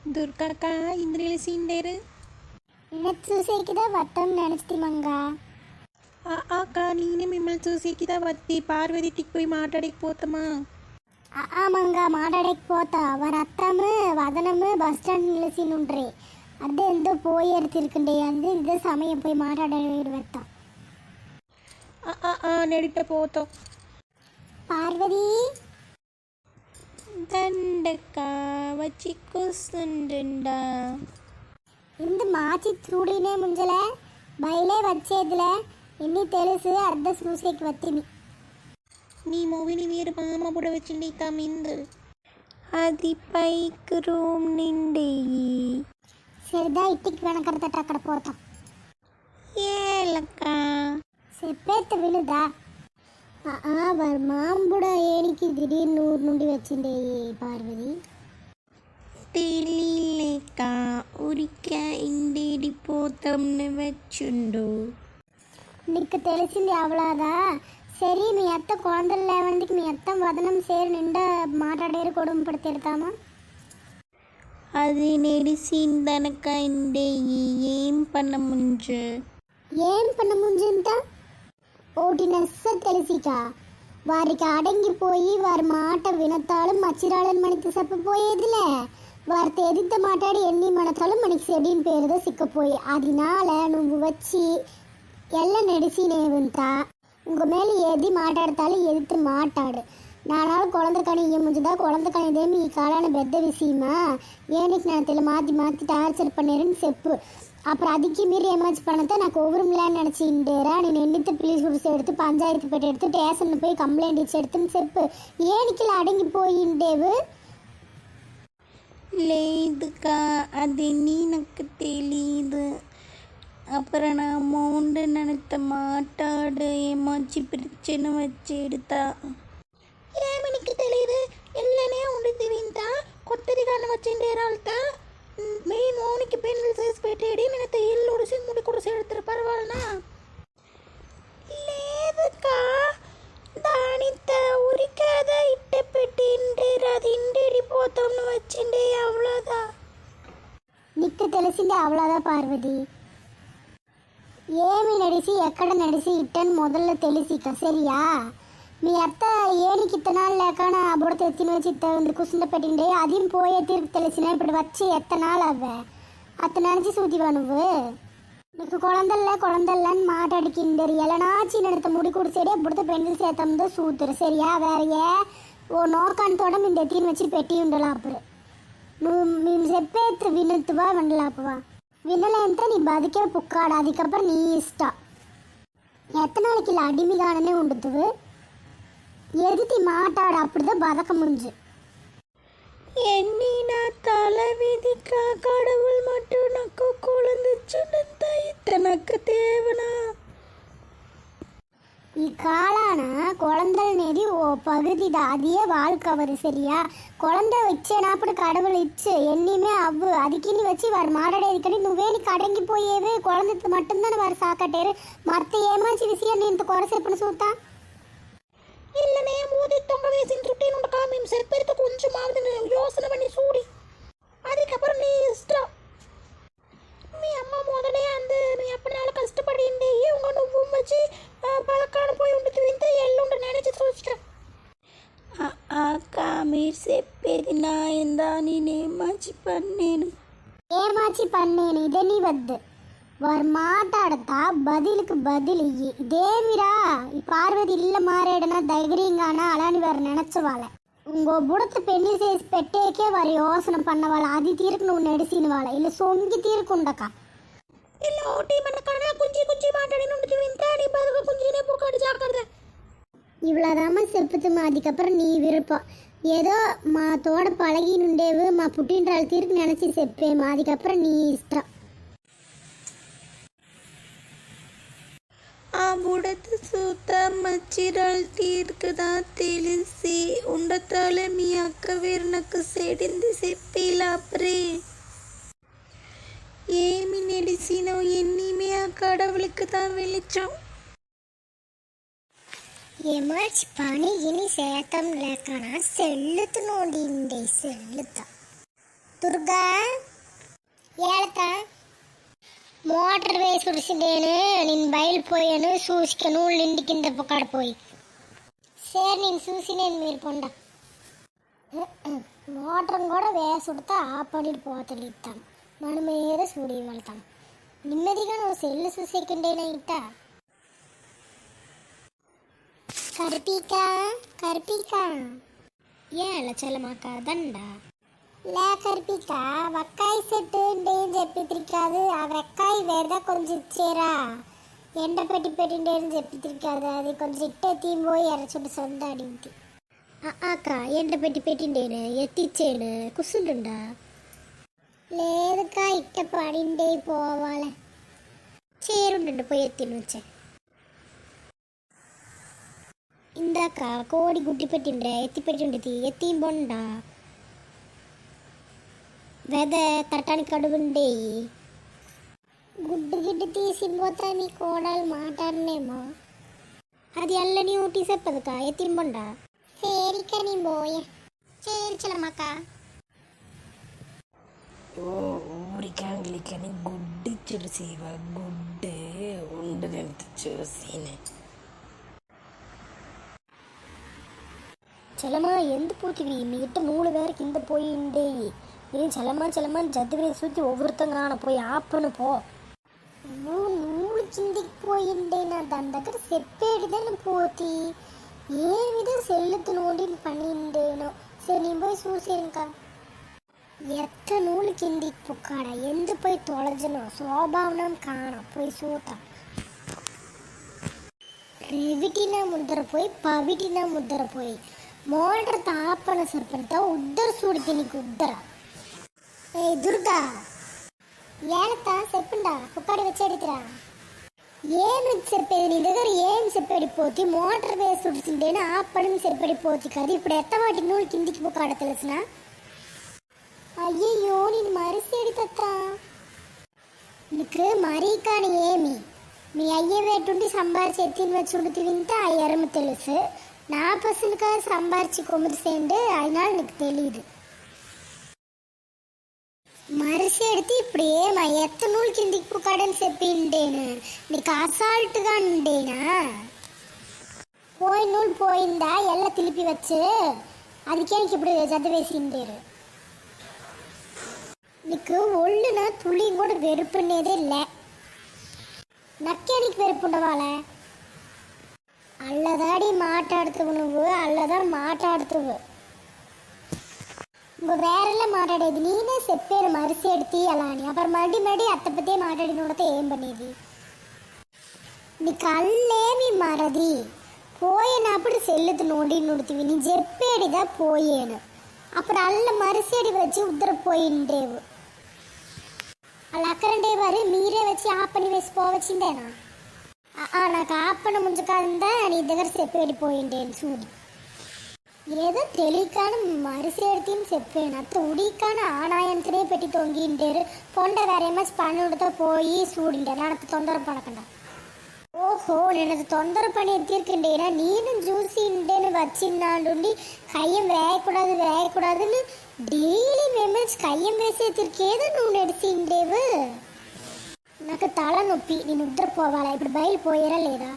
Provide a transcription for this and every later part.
దుర్గాక ఇంద్రియాల సీండేరు నిన్ను చూసేకిదా వత్తం నెనచితిమంగా అక్క నేనే మిమ్మల్ని చూసేకిదా వత్తి పార్వతికి పోయి మాట్లాడకపోతామా ಮಂಗ ಮಾತಾಡಕ್ಕೆ போத்தா அவர் அத்தாமு வதனமு பஸ் ஸ்டாண்ட் நிலசினுன்றே அது எந்தோ போய் எடுத்திருக்கண்டே வந்து இது சமயம் போய் மாட்டாட வைத்தான் நெடிட்ட போத்தோம் பார்வதி దండకా వచ్చి కూస్తుండా ఇందు మాచి చూడినే ముంజలే బయలే వచ్చేదిలే ఇన్ని తెలుసు అర్ధ చూసేకి వత్తిమి నీ మూవీని మీరు మామ బుడ వచ్చిండి కమిందు అది పైకి రూమ్ నిండి సరిదా ఇట్టికి వెనకడతట అక్కడ పోతాం ఏలక్క చెప్పేత్త వినుదా వారి మాంబుడ ఏనికి దిడీర్ను ఊరు నుండి వచ్చిండే పార్వతి తెలియలేక ఉరిక ఇండిపోతాంని వచ్చుండు నీకు తెలిసింది అవలాదా సరే మీ అత్త కోందలు లేవందుకు మీ అత్త వదనం సేరు నిండా మాట్లాడేరు కొడుకు పడి తిడతామా అది నెడిసిందనక ఏం పన్న ముంజు ఇంత ఒకటి నెస్స తెలిసిక వారికి అడంగిపోయి వారి మాట వినతాలు మచ్చిరాళ్ళని మనకి చెప్పపోయేదిలే వారితో ఎదిత మాట్లాడి ఎన్ని మనతాలు మనకి సెడిన్ పేరుదో సిక్కపోయి అదినాల నువ్వు వచ్చి ఎల్ల నెడిసినేవంత உங்க மேலே எது மாட்டாடுத்தாலும் எதிர்த்து மாட்டாடு நானாலும் குழந்தை கணி முடிஞ்சுதா குழந்தை கணிதேமி காலான பெத்த விஷயமா ஏனிக்கு நேரத்தில் மாற்றி டார்ச்சர் பண்ணிடுன்னு செப்பு அப்புறம் அதுக்கு மீறி எமர்ஜ் பண்ணதை நான் ஒவ்வொருமில்லான்னு நினச்சிண்டேரா நீ எண்ணித்து பிளீஸ் குடிச்சு எடுத்து பஞ்சாயத்து போய்ட்டு எடுத்து ஸ்டேஷனில் போய் கம்ப்ளைண்ட் இச்சு எடுத்துன்னு செப்பு ஏனிக்கில் அடங்கி போயிண்டேவு లేదుకా అది నీకు తెలీదు அப்புறம் நான் அமௌண்ட்டு நினைத்த மாட்டாடு ஏமாச்சி பிரச்சனை வச்சு எடுத்தா ఏమనికి తెలియదు ఎల్లనే ఉండి వింటా కొత్తది కానీ వచ్చిండే రాళ్తా మీ మౌనికి పెన్నులు చేసి పెట్టేడి మిగత ఇల్లు ఉడిసి ముడి కుడిసి ఎడతారు పర్వాలనా లేదుకా దానిత ఉరికాదా ఇట్ట పెట్టిండే అది ఇండిపోతాం వచ్చిండే అవ్వదా నీకు తెలిసిందే అవ్వదా పార్వతి ఏమి నడిసి ఎక్కడ నడిసి ఇట్టని మొదల్లో తెలిసిక సరియా మీ అత్త ఏనికి ఇత్తనాలు లేక నా బుడత ఎత్తిన వచ్చి ఇత్త కుసుండ పెట్టిండే అది పోయే తీర్పు తెలిసిన ఇప్పుడు వచ్చి ఎత్తనాలు అవ్వే అత్త నడిచి సూతివా నువ్వు నీకు குழந்தல்லன்னு மாட்டாடிக்கிண்டரு எலனாச்சி நடத்த முடி குடிச்சேடே బుడత பெண்ணில் சேர்த்தம்தோ சூத்துரு சரியா வேறையே ఓ నోకానితోడ మేము ఎత్తిన వచ్చి పెట్టి ఉండలా అప్పుడు నువ్వు మేము చెప్పేత్త వినత్తువా వండలాపవా వినలేంత నీ బతికే పుక్కాడు அதுக்கப்புறம் నీ ఇష్టం எத்தனை நாளைக்கு இல்லை அடிமைகானே உண்டுத்துவு எதிர்த்தி மாட்டாடு அப்படிதான் பதக்க முடிஞ்சு எண்ணி நான் தலை விதிக்கா கடவுள் மட்டும் நக்கு குழந்தைச்சுன்னு தனக்கு தேவனா ఈ కాలాన குழந்தைనేది ఓ పగుదిదా అదే வாழ்க்கை వరు சரியா குழந்தை ఇచ్చేనప్పుడు கடவுள் ఇచ్చు ఎన్నీమే అవ్వు అదికిని వచ్చి వారు మాట్లాడేది కానీ నువ్వేనికి అడంగిపోయేవి குழந்தை மட்டும்தான் వారు సాకట్టేరు మత్త ఏమాచి విషయం నేను ఇంత కొరసేపని చూస్తా இல்லனே மூதி தொங்க வேசின் சுட்டி நுண்டக்கா మేము செப்பேரிతో కొంచెం ఆవిడ యోసన பண்ணி சூடி அதுக்கப்புறம் நீ இஷ்டம் మీ అమ్మ మొదలే అందు మీ అప్పనాలు కష్టపడింది ఇవ్వంగా నువ్వు వచ్చి పలకాడ పోయి ఉంటుంది ఇంత ఎల్లుండి నేనే చూస్తా అక్క మీరు చెప్పేది నా ఎందా నేనేమాచి పన్నేను ఇదే నీ వద్దు వారు మాట్లాడతా బదిలికి బదిలి ఇదేమిరా ఈ పార్వతి ఇల్లు మారేడనా ధైర్యంగానా అలాని వారు నినచ్చవాళ్ళ ఇంకో బుడత పెళ్లి చేసి పెట్టేకే వారి యోసన పన్నవాళ్ళ అది తీరుకు నువ్వు నడిసిన వాళ్ళ ఇలా సొంగి తీరుకుండక ఇలా ఒకటి మన కడ కొంచెం మాట్లాడి నుండి వింటా నీ బతుకు కొంచెం పోకాడు జాగ్రత్త இவ்வளோதாம்மா செப்புத்துமா அதுக்கப்புறம் நீ விருப்பம் ஏதோ మా తోడ పழగి నుండేవు మా పుట్టింటాళ్ళ తీరుకు நினச்சி చెప్పేమా அதுக்கப்புறம் நீ ఇష్టం ఆ బుడత సూత మచ్చిరాలు తీరుకుదా తెలిసి ఉండతాలే మీ అక్క వేరు నాకు సెడింది చెప్పేలాపరే ఏమి నెడిసినో ఎన్నీమే ఆ కడవులకు దా వెళ్ళిచాం ఎమర్చి పని ఇని శాతం లేకనా సెల్లుతు నోడిండే సెల్లుతా దుర్గా ఏళత మోటార్ వేసి ఉడిసిండేను నేను బయలుపోయాను చూసిక నూళ్ళు నిండి కింద పొక్కడిపోయి సరే నేను చూసినేను మీరు పొండ మోటార్ కూడా వేసి ఉడతా ఆ పని పోతలు ఇస్తాం మన మీద చూడి వెళ్తాం నిమ్మదిగా నువ్వు సెల్లు చూసేకుండేనా ఇట్ట కరిపీకా కరిపీకా ఏళ్ళ చలమాక దండ లే కరిపీక వక్కాయ సెట్టు ఏం చెప్పిద్ది కాదు ఆ వక్కాయ వేరదా కొంచెం ఇచ్చేరా ఎండ పెట్టిండేని చెప్పిద్ది కాదు అది కొంచెం ఇట్టే తీసిపోయి ఎర్రచుట్టు సొందాడింది అక్క ఎండ పెట్టిండేనే ఎత్తిచ్చేడు కుసుండుండా లేదుకా ఇట్ట పడిండే పోవాలి చేరుండు పోయి ఎత్తినొచ్చే ఇందాక కోడి గుడ్డి పెట్టిండ్రే ఎత్తి పెట్టిండి ఎత్తి బొండ వెద తట్టానికి అడుగుండే గుడ్డు గిడ్డు తీసి పోతా నీ కోడలు మాట్లాడనేమో అది అల్లని ఊటి చెప్పదుకా ఎత్తి బొండ సేరిక నీ పోయే చేర్చలమ్మక్క ഊരിക്കാങ്കിലിക്കാണ് ഗുഡിച്ചൊരു സീവ ഗുഡ് ഉണ്ടെടുത്ത് చూసినే చలమా ఎందు పోతివి మీ ఇట్ట నూలు వేరు కింద పోయి ఉండేవి నేను చలమా జద్దు వేసి చూసి ఒగురుతం కాన పోయి ఆపను పో నువ్వు నూలు కిందికి పోయిండేనా దాని దగ్గర చెప్పేటిదని పోతి ఏ విధ సెల్లుతు నూడి పనిండేనో సరే నేను పోయి చూసేనుకా ఎత్త నూలు కిందికి పుక్కాడ ఎందు పోయి తొలజను స్వభావనం కాణ పోయి సూత రేవిటిన ముద్దర పోయి పవిటిన ముద్దర పోయి మోటార్ తాపన సరిపడతా ఉద్దరు చూడితే నీకు ఉద్దర ఏ దుర్గా ఏళతా చెప్పుండా పుక్కాడి వచ్చేడితిరా ఏమి చెప్పేది నీ దగ్గర ఏం చెప్పడిపోతే మోటార్ వేసి ఉడిసిండేనా ఆ పడిని సరిపడిపోతే కదా ఇప్పుడు ఎత్తవాటి నూలు కిందికి పుక్కాడ తెలిసిన అయ్యయ్యో నేను మరిసేడి తత్తా నీకు మరీ కానీ ఏమి మీ అయ్య వేటుండి సంబార్చి ఎత్తిని వచ్చి ఉడికి వింటే ఆ ఎరమ తెలుసు నా పసులుగా సంబార్చి కొమ్మిరిసేండు అయినాడు నీకు తెలీదు మరిసేడితే ఇప్పుడు ఏమా ఎత్త నూలు కిందికి పుక్కాడని చెప్పిండేను నీకు అసాల్ట్గా ఉండేనా పోయి నూలు పోయిందా ఎల్ల తిలిపి వచ్చి అదికే ఇప్పుడు చదివేసిండేరు నీకు ఒళ్ళున తుళి కూడా వెరుపునేదే లే నక్కే నీకు వెరుపు ఉండవాలే అల్లదాడి మాట్లాడుతువు నువ్వు అల్లదా మాట్లాడుతువు ఇంకో వేరేలా మాట్లాడేది నేనే చెప్పాను మరిసేడు తీయాలా అని అప్పుడు మడి అత్తపతే మాట్లాడినోడితే ఏం పనేది నీకు అల్లేమి మరది పోయినప్పుడు సెల్లుతు నోడి నుడితివి నీ చెప్పేడిదా పోయాను అప్పుడు అల్ల మరిసేడి వచ్చి ఉద్దరపోయిండేవు అలా అక్కడంటే వారు మీరే వచ్చి ఆ పని వేసి పోవచ్చిందేనా నాకు ఆ పని ముంచుకాందా నీ దగ్గర చెప్పేడిపోయిండేను చూడు ఏదో తెలియకాను మరిసేడితేని చెప్పాను అత్త ఉడికాను ఆనాయంతనే పెట్టి తొంగిండేరు పొండ వేరేమో పనుడితో పోయి చూడిండాను అంత తొందర పడకుండా ఓహో నేను అది తొందర పని ఎత్తిరుకుండేనా నేను చూసి ఇండేను వచ్చిన్నాడుండి కయ్యం వేయకూడదు డైలీ మెంబర్స్ కయ్యం వేసే తిరిగేదో నువ్వు నడిచిండేవు నాకు తల నొప్పి నేను ఉద్దరపోవాలా ఇప్పుడు బయలుపోయారా లేదా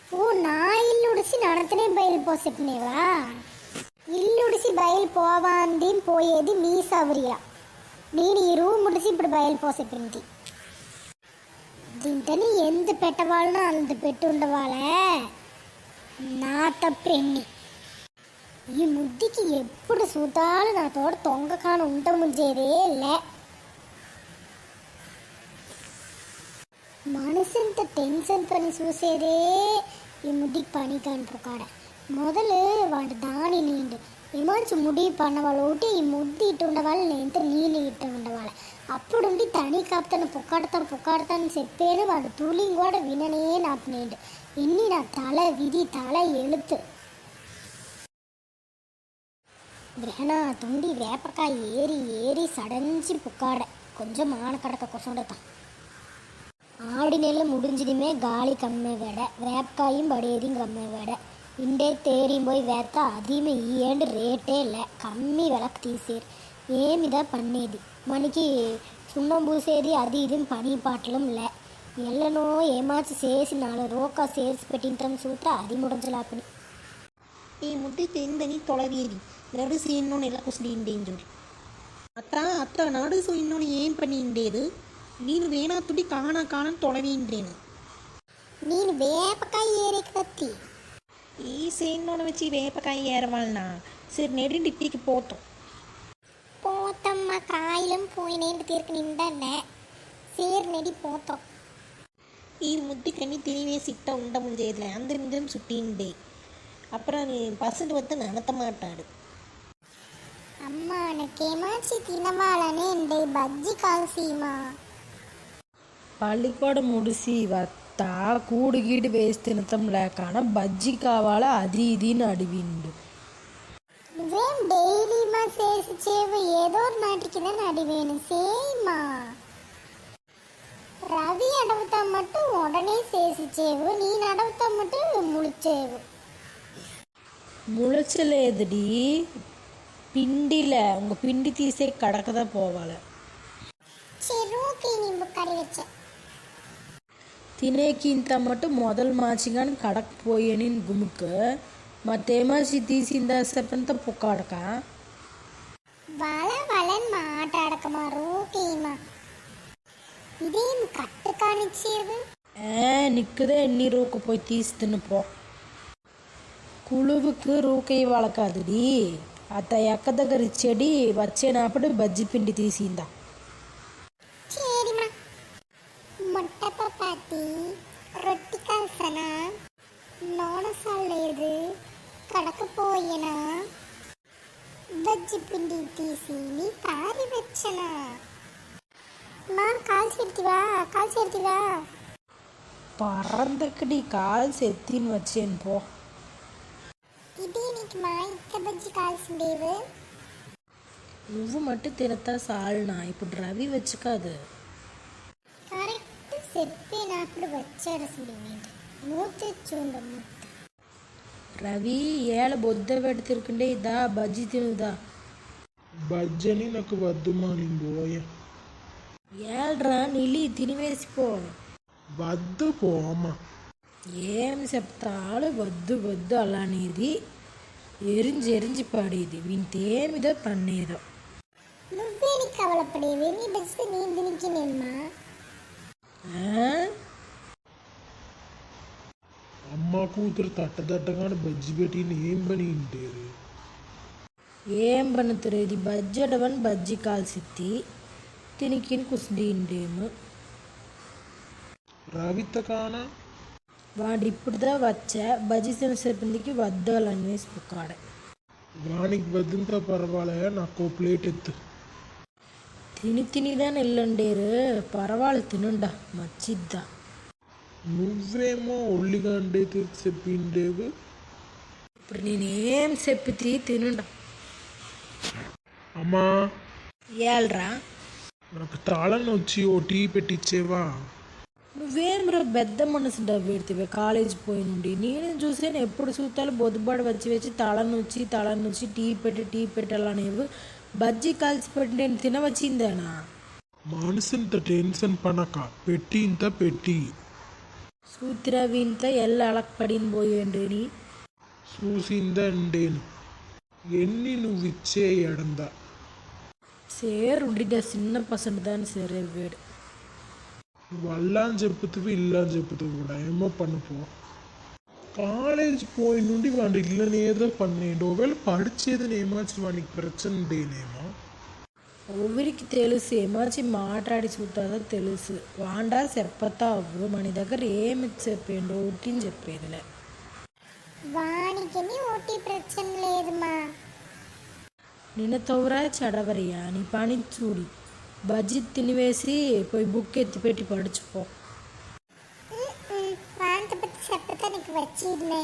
ఓ నా ఇల్లు ఉడిసి నడతనే బయలుపోసేపినేవా ఇల్లు ఉడిసి బయలుపోవాంది పోయేది మీ సౌర్య నేను ఈ రూమ్ ఉడిసి ఇప్పుడు బయలుపోసేపింది దీంట్ని ఎంత పెట్టవాలనో అంత పెట్టి ఉండవాలే నా తప్పెన్ని ఈ ముద్దికి ఎప్పుడు సూతాలు నా తోట తొంగకాను ఉంట ముంచేదే లే మనసంత టెన్షన్ పని చూసేదే ఈ ముద్దికి పని కానిపోకాడ మొదలు వాడు దాని నీండు ఏమంచి ముడి పన్నవాళ్ళు ఒకటి ఈ ముద్ది ఇటు ఉండవాళ్ళు నేను నీళ్ళు ఇట్టు ఉండవాలి అప్పుడుండి తని కాపుతాను పుక్కాడతాను చెప్పేది వాడు తూలింగ్ కూడా విననే నాపినేడు ఎన్ని నా తల విధి తల ఎలుతు గ్రహణ తుండి వేపకాయ ఏరి సడంచి పుక్కాడ కొంచెం ఆనకడక కొసండతా ஆடி நெல் முடிஞ்சதுமே காலி கம்மை வேட வேப்பக்காயும் படையதையும் கம்மை வேட இண்டே தேறியும் போய் வேத்தா அதிகமாக ஈயேண்டு ரேட்டே இல்லை கம்மி விலைக்கு தீசீர் ఏమిదా పన్నేది మనకి సున్నం పూసేది అది ఇది పని పాటలం లే ఎల్లనో ఏమాచి చేసి 4 రూకా చేసి పెట్టింటాం సూత్ర అది ముడంచలాపని ఈ ముద్ది తిందని தொலைவீதி நடுசு இன்னொன்று எல்லாம் குசிடின்றேன்னு சொல்லி அத்தா நடுசு இன்னொன்று ஏன் பண்ணிண்டேது நீನು வேணா துடி காணான்னு தொலைவீன்றேன்னு నేను వేపకాయ ఏరేకి కత్తి ఈ సేన్నోను వచ్చి వేపకాయ ఏరవాలనా సరే நெடுண்டு இப்படிக்கு போத்தோம் పోతమ్మ కాయలం పోయినేంటి తీర్కు నిండన్నే సేర్ నెడి పోతాం ఈ ముద్ది కన్ని తినివేసిట్ట ఉండ ముంజేదిలే అందరి మీద சுட்டிண்டே அப்புறம் பசங்க வந்து நடத்த மாட்டாடு అమ్మా నాకేమాచి తినవాలనే ఉండే బజ్జి కాల్సీమా పள்ளிக்கூడ ముడిసి వత్తా కూడు గీడు వేసి తినటం లేకన బజ్జి కావాలా అది ఇది అని అడిగిండు. నువ్వేం డైలీ మా చేసి చేవు ఏదో నాటికిదని అడివేను సేమా రవి అడవుతా మట్టు ఉడనే చేసి చేవు నేను అడవుతా మట్టు ముడిచేవు முளைச்சலேதுடி பிண்டில உங்க பிண்டி தீசே கடக்கதான் போவால చెరువుకి నింపు కర్రీ వచ్చా తినేకింత మటు మొదలు మార్చిగాని కడకపోయని గుముకు మత్తేమాచి తీసిందా చెప్పంత పుక్కాడక వాళ్ళని మాట్లాడకమా రూకేమా ఇదేం కట్టు కానిచ్చేవు నిక్కుదే ఎన్ని రూకు పోయి తీస్తున్న పో కుಳುవుకు రూకై వళకాదుడి అత ఎక్క దగ్గర ఇచ్చేడి వచ్చేనప్పుడు బజ్జి పిండి తీసిందా చేరిమా మొట్ట పపాతి రొట్టి కాల్సన నోనసాలేదు కడకపోయినా బజ్జి పిండి తీసి నీ పారి వచ్చనా మా కాల్చేర్తివా పరందక్కడి కాల్ సెత్తిని వచ్చాను పో ఇది నీకు మా ఇక్క బజ్జి కాల్సిండేవు నువ్వు మట్టు తినతా సాల్నా ఇప్పుడు రవి వచ్చి కాదు కరెక్ట్ చెప్పినప్పుడు వచ్చాడు అసలు మూర్తి చూడు రవి ఏళ్ళ బొద్ద పెట్టి తిరుకుండే ఇదా బజ్జి తినుదా బజ్జని నాకు వద్దు మా నేను పోయా ఏళ్ళరా నిలి తినివేసిపో వద్దు పో అమ్మ ఏం చెప్తాడు వద్దు వద్దు అలానేది ఎరించి పడేది వింతేమిదో పన్నేదో నువ్వే నీకు కవలపడేవి నీ బజ్జి నేను తినికినేమ్మా అమ్మ కూతురు తట్టదట్టగానే బజ్జి పెట్టి ఏం పని ఇంటారు ఏం పనుతురు ఇది బజ్జడవని బజ్జి కాల్సిత్తి తినికిని కుసిడిండేము రవిత కానా వాడు ఇప్పుడుదా వచ్చా బజ్జి తినసేపటికి వద్దాలని వేసి పుక్కాడే వానికి వద్దంతా పర్వాలే నాకు ప్లేట్ ఎత్తు తినిదా నెల్లండేరు పర్వాలేదు తినుండా మచ్చిద్దా నువ్వేమో ఒళ్ళిగా అండే తిరిగి చెప్పిండేవు ఇప్పుడు నేనేం చెప్పితే తినుండా అమ్మా ఏళ్ళరా నాకు తాళం వచ్చి ఓ టీ పెట్టిచ్చేవా నువ్వేం రా పెద్ద మనసు డబ్బెడితే కాలేజ్ పోయి నుండి నేను చూసాను ఎప్పుడు చూస్తాను బొద్దుబాటు వచ్చి తాళం నుంచి టీ పెట్టాలనేవి బజ్జీ కాల్చి పెట్టి నేను తినవచ్చిందేనా మనసింత టెన్షన్ పనక పెట్టి ఇంత పెట్టి సూత్రవి ఇంత ఎల్ల అలక్పడిని పోయేండి చూసిందండేను ఎన్ని నువ్వు ఇచ్చే ఎడందా సేరుండిగా చిన్న పసండు దాన్ని సేరే వేడు నువ్వు అల్లా అని చెప్పుతావు ఇల్లా అని చెప్పుతావు కూడా ఏమో పనుపో కాలేజ్ పోయి నుండి వాడి ఇళ్ళని ఏదో పన్నెండు ఒకవేళ పడిచేదని ఏమాచి వానికి ప్రచండేనేమో ఊరికి తెలుసు ఏమాచి మాట్లాడి చూస్తుందో తెలుసు వాండా చెప్పతావు మన దగ్గర ఏమి చెప్పేండు ఒట్టిని చెప్పేదిలే వానికి ఓటీ ప్రచన లేదమ్మా నిన్న తౌరా చడవరియా నీ పని చూడి బజ్జీ తినివేసి పోయి బుక్ ఎత్తిపెట్టి పడుచుపో వాంత పట్టి చెప్పతా నీకు వచ్చిందే